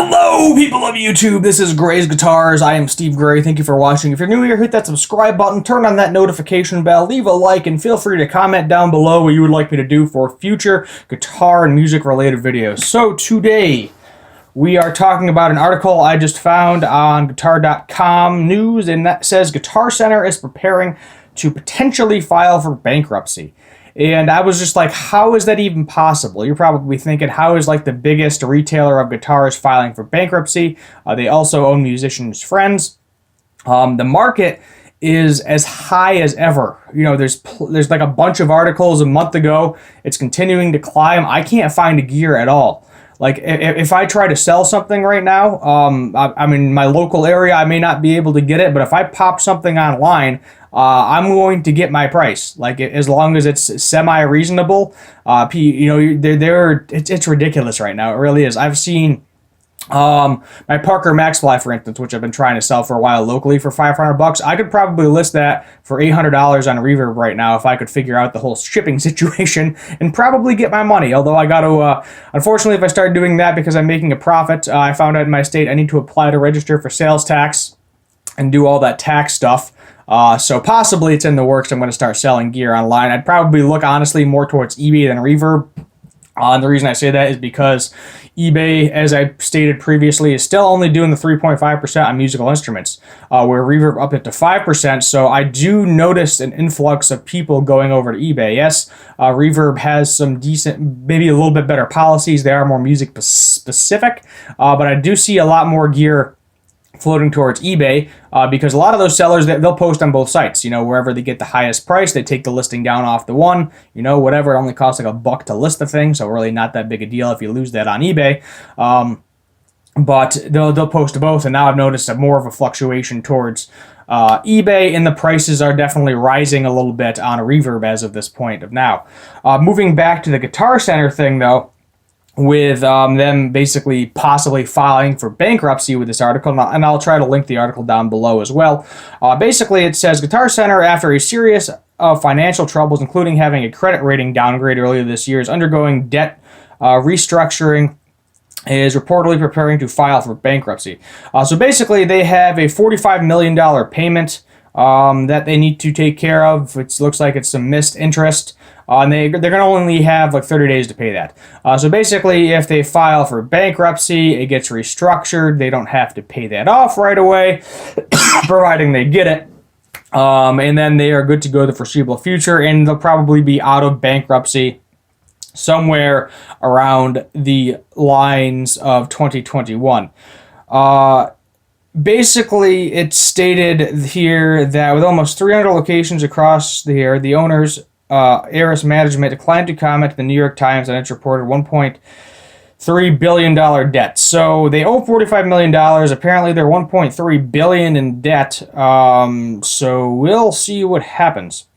Hello, people of YouTube. This is Gray's Guitars. I am Steve Gray. Thank you for watching. If you're new here, hit that subscribe button, turn on that notification bell, leave a like, and feel free to comment down below what you would like me to do for future guitar and music-related videos. So today, we are talking about an article I just found on Guitar.com News, and that says Guitar Center is preparing to potentially file for bankruptcy. And I was just like, how is that even possible? You're probably thinking, how is like the biggest retailer of guitars filing for bankruptcy? They also own Musicians Friends. The market is as high as ever. You know, there's like a bunch of articles a month ago. It's continuing to climb. I can't find a gear at all. Like, if I try to sell something right now, I'm in my local area, I may not be able to get it, but if I pop something online, I'm going to get my price. Like, as long as it's semi-reasonable, it's ridiculous right now. It really is. I've seen my Parker Maxfly, for instance, which I've been trying to sell for a while locally for $500. I could probably list that for $800 on Reverb right now if I could figure out the whole shipping situation and probably get my money. Although I got to, unfortunately, if I start doing that because I'm making a profit, I found out in my state I need to apply to register for sales tax and do all that tax stuff. So possibly it's in the works. I'm going to start selling gear online. I'd probably look, honestly, more towards eBay than Reverb. And the reason I say that is because eBay, as I stated previously, is still only doing the 3.5% on musical instruments, where Reverb upped it to 5%. So I do notice an influx of people going over to eBay. Yes, Reverb has some decent, maybe a little bit better policies. They are more music specific, but I do see a lot more gear floating towards eBay because a lot of those sellers, they'll post on both sites. You know, wherever they get the highest price, they take the listing down off the one. You know, whatever, it only costs like $1 to list the thing, so really not that big a deal if you lose that on eBay. But they'll post to both, and now I've noticed more of a fluctuation towards eBay, and the prices are definitely rising a little bit on Reverb as of this point of now. Moving back to the Guitar Center thing, though, with them basically possibly filing for bankruptcy with this article, and I'll try to link the article down below as well. Basically, it says Guitar Center, after a series of financial troubles, including having a credit rating downgrade earlier this year, is undergoing debt restructuring, is reportedly preparing to file for bankruptcy. So basically, they have a $45 million payment that they need to take care of. It looks like it's some missed interest. And they're going to only have like 30 days to pay that. So basically, if they file for bankruptcy, it gets restructured. They don't have to pay that off right away, providing they get it. And then they are good to go the foreseeable future, and they'll probably be out of bankruptcy somewhere around the lines of 2021. Basically, it's stated here that with almost 300 locations across the owners, Aris Management declined to comment to the New York Times on its reported $1.3 billion debt. So they owe $45 million. Apparently, they're $1.3 billion in debt. So we'll see what happens.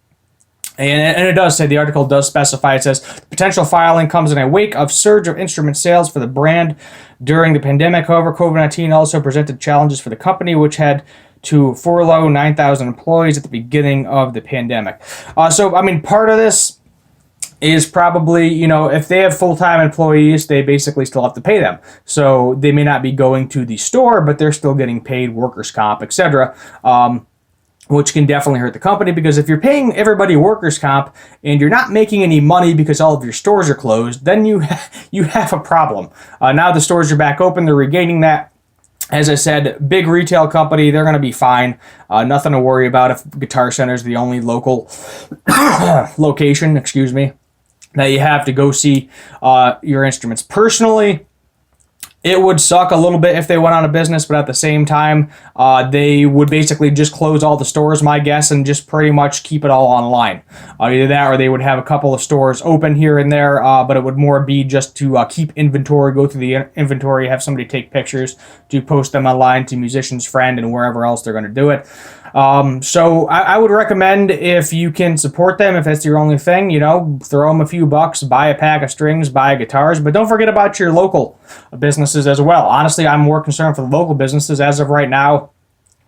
And it does say, the article does specify, it says, potential filing comes in a wake of surge of instrument sales for the brand during the pandemic. However, COVID-19 also presented challenges for the company, which had to furlough 9,000 employees at the beginning of the pandemic. So, I mean, part of this is probably, you know, if they have full-time employees, they basically still have to pay them. So they may not be going to the store, but they're still getting paid workers' comp, etc., which can definitely hurt the company, because if you're paying everybody workers' comp and you're not making any money because all of your stores are closed, then you have a problem. Now the stores are back open, they're regaining that. As I said, big retail company, they're going to be fine. Nothing to worry about if Guitar Center is the only local location, that you have to go see your instruments. Personally, it would suck a little bit if they went out of business, but at the same time, they would basically just close all the stores, my guess, and just pretty much keep it all online. Either that, or they would have a couple of stores open here and there, but it would more be just to keep inventory, go through the inventory, have somebody take pictures, to post them online to Musician's Friend and wherever else they're going to do it. So I would recommend, if you can support them, if that's your only thing, you know, throw them a few bucks, buy a pack of strings, buy guitars, but don't forget about your local businesses as well. Honestly, I'm more concerned for the local businesses as of right now.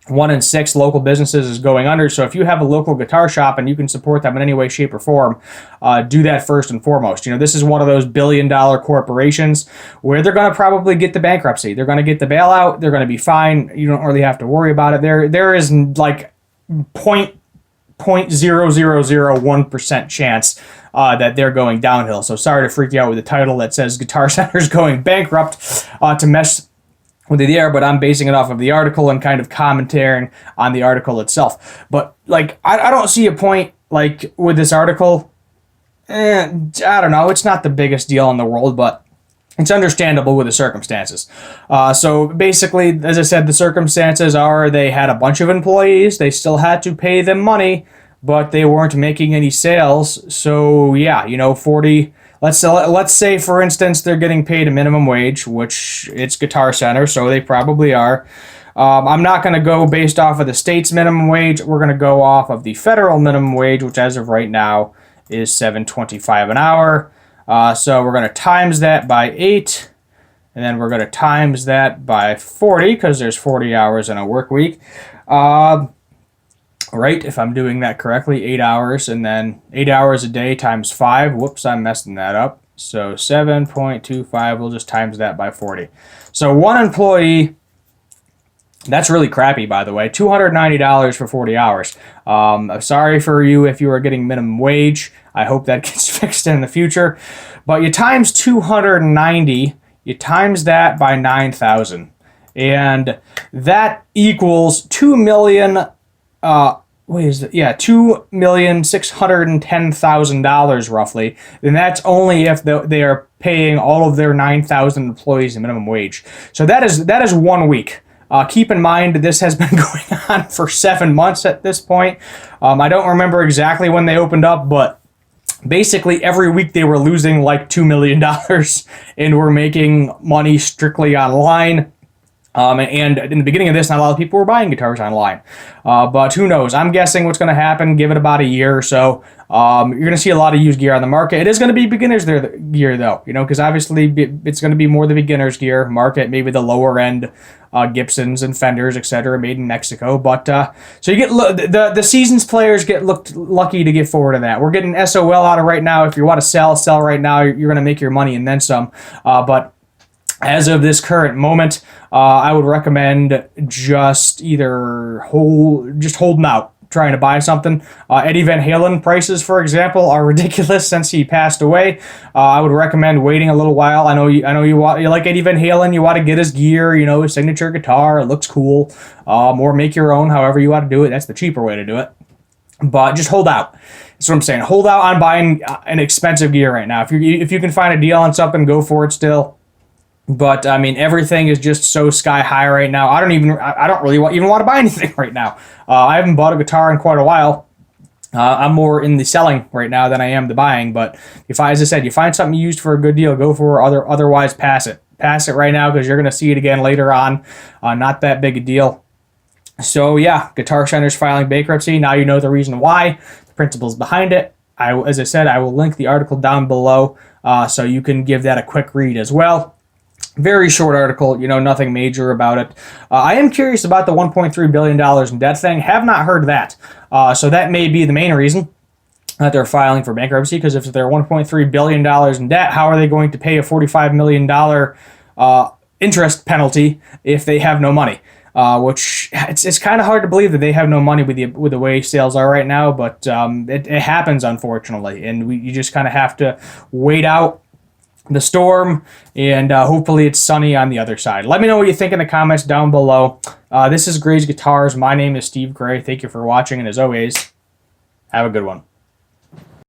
1 in 6 local businesses is going under. So if you have a local guitar shop and you can support them in any way, shape, or form, do that first and foremost. This is one of those billion-dollar corporations where they're going to probably get the bankruptcy. They're going to get the bailout. They're going to be fine. You don't really have to worry about it. There is like 0.0001% chance that they're going downhill. So sorry to freak you out with the title that says Guitar Center's going bankrupt to mess with the air, but I'm basing it off of the article and kind of commentating on the article itself. But like, I don't see a point like with this article. I don't know. It's not the biggest deal in the world, but it's understandable with the circumstances. So basically, as I said, the circumstances are they had a bunch of employees. They still had to pay them money, but they weren't making any sales. So yeah, 40. Let's say, for instance, they're getting paid a minimum wage, which it's Guitar Center, so they probably are. I'm not going to go based off of the state's minimum wage. We're going to go off of the federal minimum wage, which as of right now is $7.25 an hour. So we're going to times that by 8, and then we're going to times that by 40 because there's 40 hours in a work week. Right, if I'm doing that correctly, 8 hours, and then 8 hours a day times 5. Whoops, I'm messing that up. So 7.25, we'll just times that by 40. So one employee, that's really crappy, by the way, $290 for 40 hours. I'm sorry for you if you are getting minimum wage. I hope that gets fixed in the future. But you times 290, you times that by 9,000. And that equals $2,610,000 roughly, and that's only if they are paying all of their 9,000 employees the minimum wage. So that is 1 week. Keep in mind this has been going on for 7 months at this point. I don't remember exactly when they opened up, but basically every week they were losing like $2 million and were making money strictly online. And in the beginning of this, not a lot of people were buying guitars online. But who knows? I'm guessing what's going to happen, give it about a year or so. You're going to see a lot of used gear on the market. It is going to be beginner's gear, though, because obviously it's going to be more the beginner's gear market, maybe the lower end Gibsons and Fenders, etc., made in Mexico. But so you get the seasons players get lucky to get forward to that. We're getting SOL out of right now. If you want to sell right now. You're going to make your money and then some. But as of this current moment, I would recommend just holding out, trying to buy something. Eddie Van Halen prices, for example, are ridiculous since he passed away. I would recommend waiting a little while. I know you like Eddie Van Halen. You want to get his gear, his signature guitar. It looks cool. Or make your own, however you want to do it. That's the cheaper way to do it. But just hold out. That's what I'm saying. Hold out on buying an expensive gear right now. If you can find a deal on something, go for it still. But I mean, everything is just so sky high right now. I don't really even want to buy anything right now. I haven't bought a guitar in quite a while. I'm more in the selling right now than I am the buying. But as I said, you find something used for a good deal, go for it. Otherwise, pass it. Pass it right now because you're going to see it again later on. Not that big a deal. So yeah, Guitar Center's filing bankruptcy. Now you know the reason why, the principles behind it. As I said, I will link the article down below so you can give that a quick read as well. Very short article, nothing major about it. I am curious about the $1.3 billion in debt thing. Have not heard that. So that may be the main reason that they're filing for bankruptcy, because if they're $1.3 billion in debt, how are they going to pay a $45 million interest penalty if they have no money? Which it's kind of hard to believe that they have no money with the way sales are right now, but it happens, unfortunately. And you just kind of have to wait out the storm, and hopefully it's sunny on the other side. Let me know what you think in the comments down below. This is Gray's Guitars. My name is Steve Gray. Thank you for watching, and as always, have a good one.